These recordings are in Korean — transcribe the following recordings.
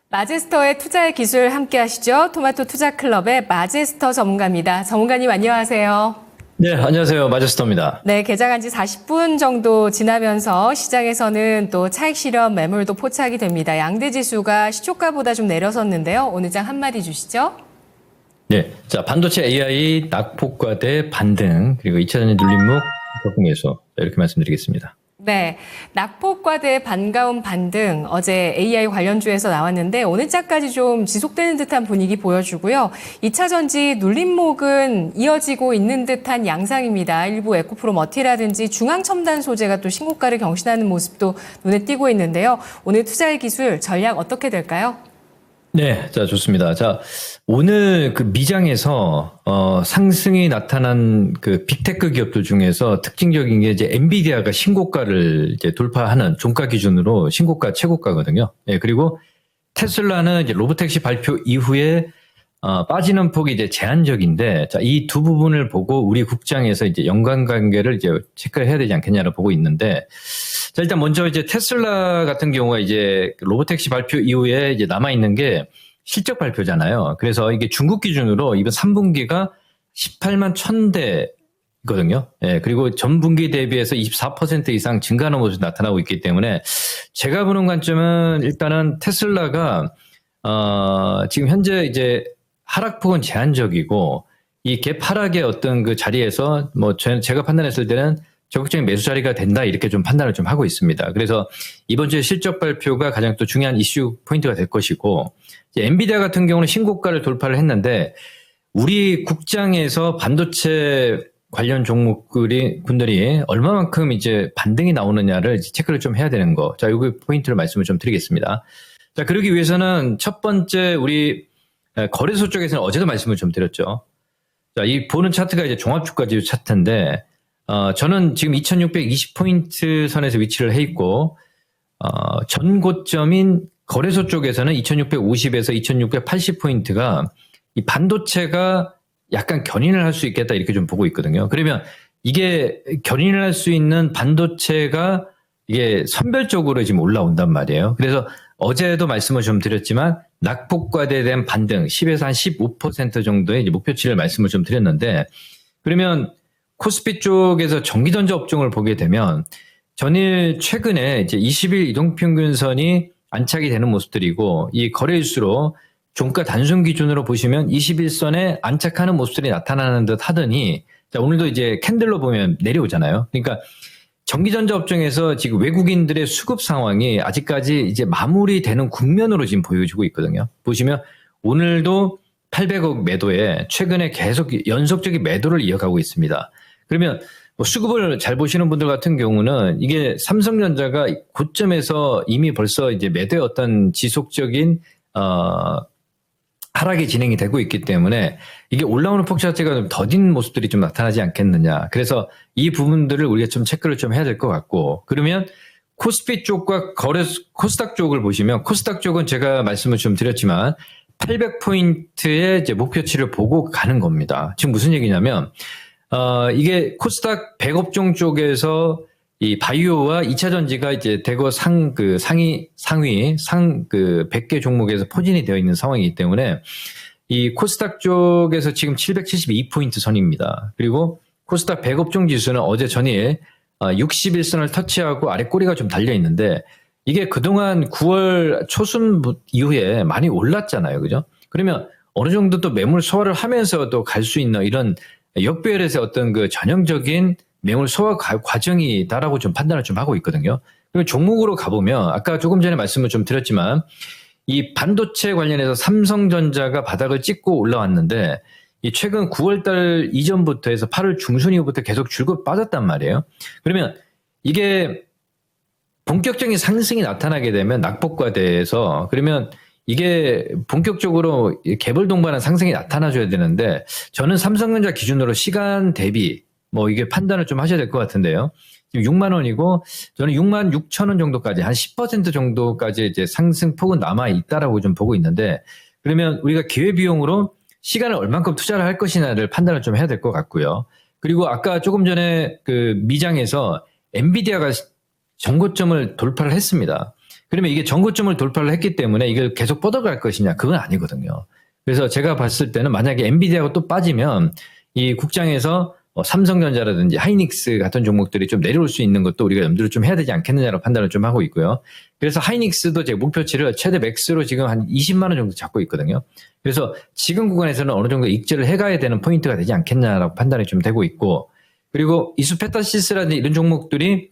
마제스터의 투자의 기술 함께 하시죠. 토마토 투자클럽의 마제스터 전문가입니다. 전문가님 안녕하세요. 네, 안녕하세요. 마제스터입니다. 네, 개장한 지 40분 정도 지나면서 시장에서는 또 차익 실현 매물도 포착이 됩니다. 양대 지수가 시초가보다 좀 내려섰는데요. 오늘 장 한마디 주시죠. 네, 자, 반도체 AI 낙폭과대 반등, 그리고 2차전지 눌림목 적응해서 이렇게 말씀드리겠습니다. 네, 낙폭과대 반가운 반등 어제 AI 관련주에서 나왔는데 오늘자까지 좀 지속되는 듯한 분위기 보여주고요. 2차 전지 눌림목은 이어지고 있는 듯한 양상입니다. 일부 에코프로머티라든지 중앙첨단 소재가 또 신고가를 경신하는 모습도 눈에 띄고 있는데요. 오늘 투자의 기술 전략 어떻게 될까요? 네, 자, 좋습니다. 자, 오늘 그 미장에서, 상승이 나타난 그 빅테크 기업들 중에서 특징적인 게 이제 엔비디아가 신고가를 이제 돌파하는 종가 기준으로 신고가 최고가거든요. 예, 그리고 테슬라는 이제 로보택시 발표 이후에 빠지는 폭이 이제 제한적인데, 자, 이 두 부분을 보고 우리 국장에서 이제 연관관계를 이제 체크를 해야 되지 않겠냐를 보고 있는데, 자, 일단 먼저 이제 테슬라 같은 경우가 이제 로보택시 발표 이후에 이제 남아있는 게 실적 발표잖아요. 그래서 이게 중국 기준으로 이번 3분기가 18만 1000대거든요. 예, 그리고 전분기 대비해서 24% 이상 증가하는 모습이 나타나고 있기 때문에 제가 보는 관점은 일단은 테슬라가, 지금 현재 이제 하락폭은 제한적이고 이 갭 하락의 어떤 그 자리에서 뭐 제가 판단했을 때는 적극적인 매수 자리가 된다 이렇게 좀 판단을 좀 하고 있습니다. 그래서 이번 주에 실적 발표가 가장 또 중요한 이슈 포인트가 될 것이고 이제 엔비디아 같은 경우는 신고가를 돌파를 했는데 우리 국장에서 반도체 관련 종목들이 얼마만큼 이제 반등이 나오느냐를 체크를 좀 해야 되는 거. 자, 여기 포인트를 말씀을 좀 드리겠습니다. 자, 그러기 위해서는 첫 번째 우리 거래소 쪽에서는 어제도 말씀을 좀 드렸죠. 자, 이 보는 차트가 이제 종합주가지수 차트인데, 저는 지금 2620포인트 선에서 위치를 해 있고, 전 고점인 거래소 쪽에서는 2650에서 2680포인트가 이 반도체가 약간 견인을 할 수 있겠다 이렇게 좀 보고 있거든요. 그러면 이게 견인을 할 수 있는 반도체가 이게 선별적으로 지금 올라온단 말이에요. 그래서 어제도 말씀을 좀 드렸지만 낙폭과대에 대한 반등 10에서 한 15% 정도의 이제 목표치를 말씀을 좀 드렸는데 그러면 코스피 쪽에서 전기전자 업종을 보게 되면 전일 최근에 이제 20일 이동평균선이 안착이 되는 모습들이고 이 거래일수로 종가 단순 기준으로 보시면 21선에 안착하는 모습들이 나타나는 듯 하더니 자, 오늘도 이제 캔들로 보면 내려오잖아요. 그러니까 전기전자 업종에서 지금 외국인들의 수급 상황이 아직까지 이제 마무리되는 국면으로 지금 보여지고 있거든요. 보시면 오늘도 800억 매도에 최근에 계속 연속적인 매도를 이어가고 있습니다. 그러면 뭐 수급을 잘 보시는 분들 같은 경우는 이게 삼성전자가 고점에서 이미 벌써 이제 매도의 어떤 지속적인 하락이 진행이 되고 있기 때문에 이게 올라오는 폭 자체가 좀 더딘 모습들이 좀 나타나지 않겠느냐. 그래서 이 부분들을 우리가 좀 체크를 좀 해야 될 것 같고 그러면 코스피 쪽과 코스닥 쪽을 보시면 코스닥 쪽은 제가 말씀을 좀 드렸지만 800포인트의 이제 목표치를 보고 가는 겁니다. 지금 무슨 얘기냐면 이게 코스닥 100업종 쪽에서 이 바이오와 2차 전지가 이제 대거 상위 100개 종목에서 포진이 되어 있는 상황이기 때문에 이 코스닥 쪽에서 지금 772포인트 선입니다. 그리고 코스닥 100업종 지수는 어제 전일 61선을 터치하고 아래 꼬리가 좀 달려 있는데 이게 그동안 9월 초순 이후에 많이 올랐잖아요. 그죠? 그러면 어느 정도 또 매물 소화를 하면서 또 갈 수 있는 이런 역배열에서 어떤 그 전형적인 매물 소화 과정이다라고 좀 판단을 좀 하고 있거든요. 그리고 종목으로 가보면 아까 조금 전에 말씀을 좀 드렸지만 이 반도체 관련해서 삼성전자가 바닥을 찍고 올라왔는데 이 최근 9월달 이전부터 해서 8월 중순 이후부터 계속 줄곧 빠졌단 말이에요. 그러면 이게 본격적인 상승이 나타나게 되면 낙폭과대에서 그러면 이게 본격적으로 개별 동반한 상승이 나타나줘야 되는데 저는 삼성전자 기준으로 시간 대비 뭐 이게 판단을 좀 하셔야 될 것 같은데요. 지금 6만 원이고 저는 6만 6천 원 정도까지 한 10% 정도까지 이제 상승폭은 남아 있다라고 좀 보고 있는데 그러면 우리가 기회비용으로 시간을 얼만큼 투자를 할 것이냐를 판단을 좀 해야 될 것 같고요. 그리고 아까 조금 전에 그 미장에서 엔비디아가 전고점을 돌파를 했습니다. 그러면 이게 전고점을 돌파를 했기 때문에 이걸 계속 뻗어갈 것이냐? 그건 아니거든요. 그래서 제가 봤을 때는 만약에 엔비디아가 또 빠지면 이 국장에서 삼성전자라든지 하이닉스 같은 종목들이 좀 내려올 수 있는 것도 우리가 염두를 좀 해야 되지 않겠느냐라고 판단을 좀 하고 있고요. 그래서 하이닉스도 제 목표치를 최대 맥스로 지금 한 20만 원 정도 잡고 있거든요. 그래서 지금 구간에서는 어느 정도 익절을 해가야 되는 포인트가 되지 않겠냐라고 판단이 좀 되고 있고, 그리고 이수페타시스라든지 이런 종목들이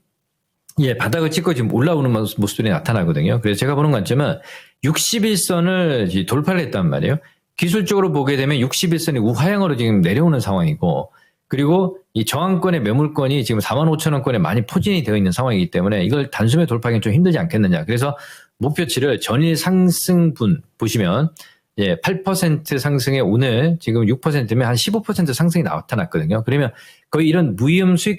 바닥을 찍고 지금 올라오는 모습들이 나타나거든요. 그래서 제가 보는 관점은 61선을 돌파를 했단 말이에요. 기술적으로 보게 되면 61선이 우하향으로 지금 내려오는 상황이고, 그리고 이 저항권의 매물권이 지금 45,000원권에 많이 포진이 되어 있는 상황이기 때문에 이걸 단숨에 돌파하기는 좀 힘들지 않겠느냐. 그래서 목표치를 전일 상승분 보시면 8% 상승에 오늘 지금 6%면 한 15% 상승이 나타났거든요. 그러면 거의 이런 무위험 수익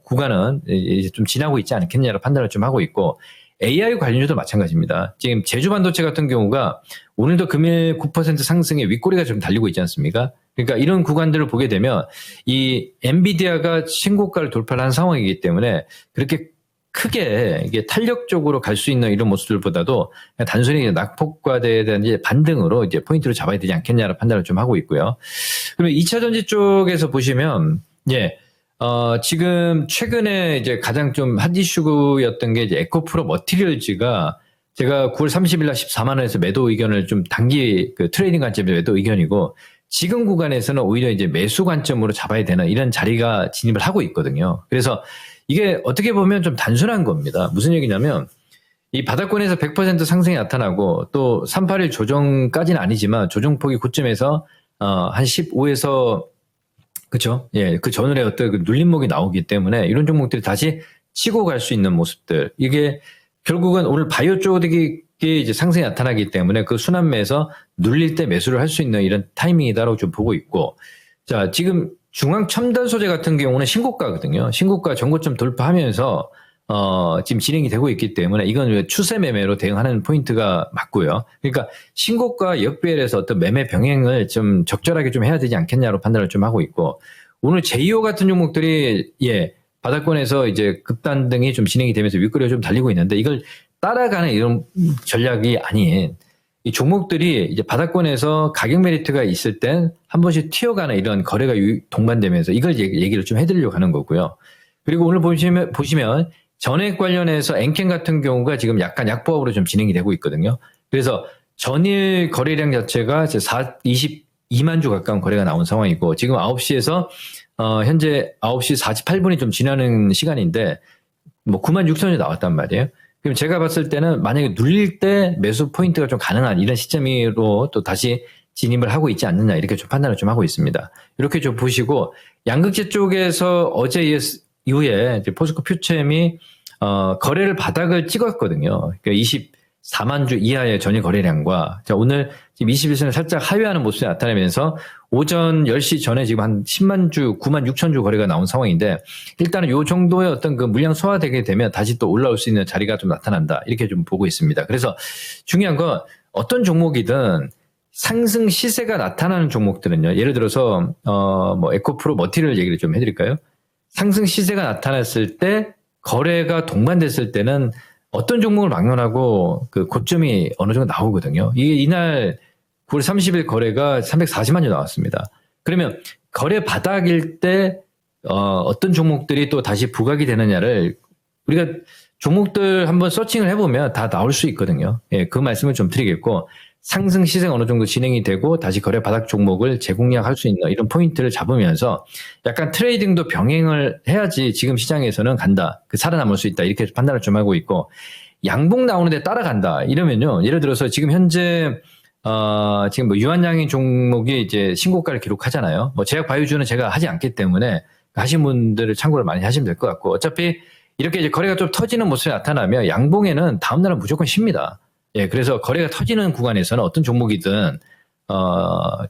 구간은 이제 좀 지나고 있지 않겠냐로 판단을 좀 하고 있고, AI 관련주도 마찬가지입니다. 지금 제주반도체 같은 경우가 오늘도 금일 9% 상승에 윗꼬리가 좀 달리고 있지 않습니까? 그러니까 이런 구간들을 보게 되면 이 엔비디아가 신고가를 돌파를 한 상황이기 때문에 그렇게 크게 이게 탄력적으로 갈 수 있는 이런 모습들보다도 그냥 단순히 낙폭과대에 대한 이제 반등으로 이제 포인트를 잡아야 되지 않겠냐는 판단을 좀 하고 있고요. 그러면 2차 전지 쪽에서 보시면 지금 최근에 이제 가장 좀 핫 이슈였던 게 이제 에코프로 머티리얼즈가 제가 9월 30일 날 14만 원에서 매도 의견을 좀 단기 그 트레이딩 관점의 매도 의견이고, 지금 구간에서는 오히려 이제 매수 관점으로 잡아야 되는 이런 자리가 진입을 하고 있거든요. 그래서 이게 어떻게 보면 좀 단순한 겁니다. 무슨 얘기냐면 이 바닥권에서 100% 상승이 나타나고 또 381 조정까지는 아니지만 조정폭이 고점에서 한 15에서 그렇죠. 그 전월에 어떤 그 눌림목이 나오기 때문에 이런 종목들이 다시 치고 갈 수 있는 모습들. 이게 결국은 오늘 바이오 쪽이 이제 상승이 나타나기 때문에 그 순환매에서 눌릴 때 매수를 할 수 있는 이런 타이밍이다라고 좀 보고 있고, 자, 지금 중앙 첨단 소재 같은 경우는 신고가거든요. 신고가 전고점 돌파하면서 지금 진행이 되고 있기 때문에 이건 추세 매매로 대응하는 포인트가 맞고요. 그러니까 신고가 역배열에서 어떤 매매 병행을 좀 적절하게 좀 해야 되지 않겠냐로 판단을 좀 하고 있고, 오늘 제이오 같은 종목들이 바닥권에서 이제 급단등이 좀 진행이 되면서 윗꼬리가 좀 달리고 있는데, 이걸 따라가는 이런 전략이 아닌 이 종목들이 이제 바닥권에서 가격 메리트가 있을 땐 한 번씩 튀어가는 이런 거래가 동반되면서 이걸 얘기를 좀 해드리려고 하는 거고요. 그리고 오늘 보시면 전액 관련해서 엔캔 같은 경우가 지금 약간 약보합으로 좀 진행이 되고 있거든요. 그래서 전일 거래량 자체가 22만 주 가까운 거래가 나온 상황이고, 지금 9시에서 현재 9시 48분이 좀 지나는 시간인데 뭐 9만 6천이 나왔단 말이에요. 그럼 제가 봤을 때는 만약에 눌릴 때 매수 포인트가 좀 가능한 이런 시점으로 또 다시 진입을 하고 있지 않느냐, 이렇게 좀 판단을 좀 하고 있습니다. 이렇게 좀 보시고, 양극재 쪽에서 어제 이후에 이제 포스코 퓨처엠이 거래를 바닥을 찍었거든요. 그러니까 24만 주 이하의 전일 거래량과, 자, 오늘 지금 21선을 살짝 하회하는 모습이 나타나면서 오전 10시 전에 지금 한 10만 주, 9만 6천 주 거래가 나온 상황인데, 일단은 요 정도의 어떤 그 물량 소화되게 되면 다시 또 올라올 수 있는 자리가 좀 나타난다, 이렇게 좀 보고 있습니다. 그래서 중요한 건 어떤 종목이든 상승 시세가 나타나는 종목들은요, 예를 들어서 뭐 에코프로 머티리얼 얘기를 좀 해드릴까요? 상승 시세가 나타났을 때 거래가 동반됐을 때는 어떤 종목을 막론하고 그 고점이 어느 정도 나오거든요. 이게 이날 9월 30일 거래가 340만 주 나왔습니다. 그러면 거래 바닥일 때 어떤 종목들이 또 다시 부각이 되느냐를 우리가 종목들 한번 서칭을 해보면 다 나올 수 있거든요. 그 말씀을 좀 드리겠고, 상승 시세가 어느 정도 진행이 되고 다시 거래 바닥 종목을 재공략할 수 있는 이런 포인트를 잡으면서 약간 트레이딩도 병행을 해야지 지금 시장에서는 간다, 그 살아남을 수 있다, 이렇게 판단을 좀 하고 있고, 양봉 나오는데 따라간다 이러면요, 예를 들어서 지금 현재 지금 뭐 유한양인 종목이 이제 신고가를 기록하잖아요. 뭐 제약 바이오주는 제가 하지 않기 때문에 하신 분들을 참고를 많이 하시면 될 것 같고, 어차피 이렇게 이제 거래가 좀 터지는 모습이 나타나면 양봉에는 다음날은 무조건 쉽니다. 그래서 거래가 터지는 구간에서는 어떤 종목이든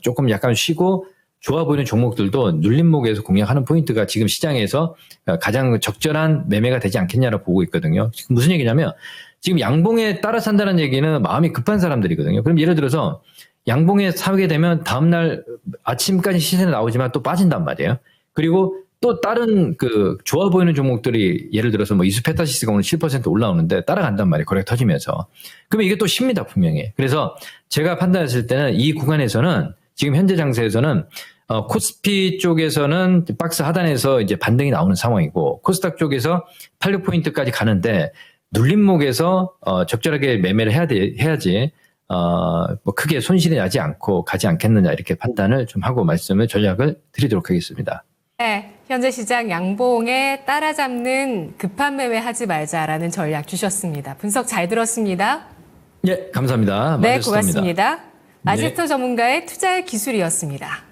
조금 약간 쉬고 좋아 보이는 종목들도 눌림목에서 공략하는 포인트가 지금 시장에서 가장 적절한 매매가 되지 않겠냐라고 보고 있거든요. 지금 무슨 얘기냐면, 지금 양봉에 따라 산다는 얘기는 마음이 급한 사람들이거든요. 그럼 예를 들어서 양봉에 사게 되면 다음날 아침까지 시세는 나오지만 또 빠진단 말이에요. 그리고 또 다른 그 좋아 보이는 종목들이 예를 들어서 뭐 이수페타시스가 오늘 7% 올라오는데 따라간단 말이에요. 거래가 터지면서. 그러면 이게 또 쉽니다, 분명히. 그래서 제가 판단했을 때는 이 구간에서는 지금 현재 장세에서는 코스피 쪽에서는 박스 하단에서 이제 반등이 나오는 상황이고 코스닥 쪽에서 86포인트까지 가는데 눌림목에서 적절하게 매매를 해야지 뭐 크게 손실이 나지 않고 가지 않겠느냐 이렇게 판단을 좀 하고 말씀을 전략을 드리도록 하겠습니다. 네, 현재 시장 양봉에 따라잡는 급한 매매 하지 말자라는 전략 주셨습니다. 분석 잘 들었습니다. 예, 감사합니다. 네, 마제스터입니다. 고맙습니다. 네. 마제스터 전문가의 투자의 기술이었습니다.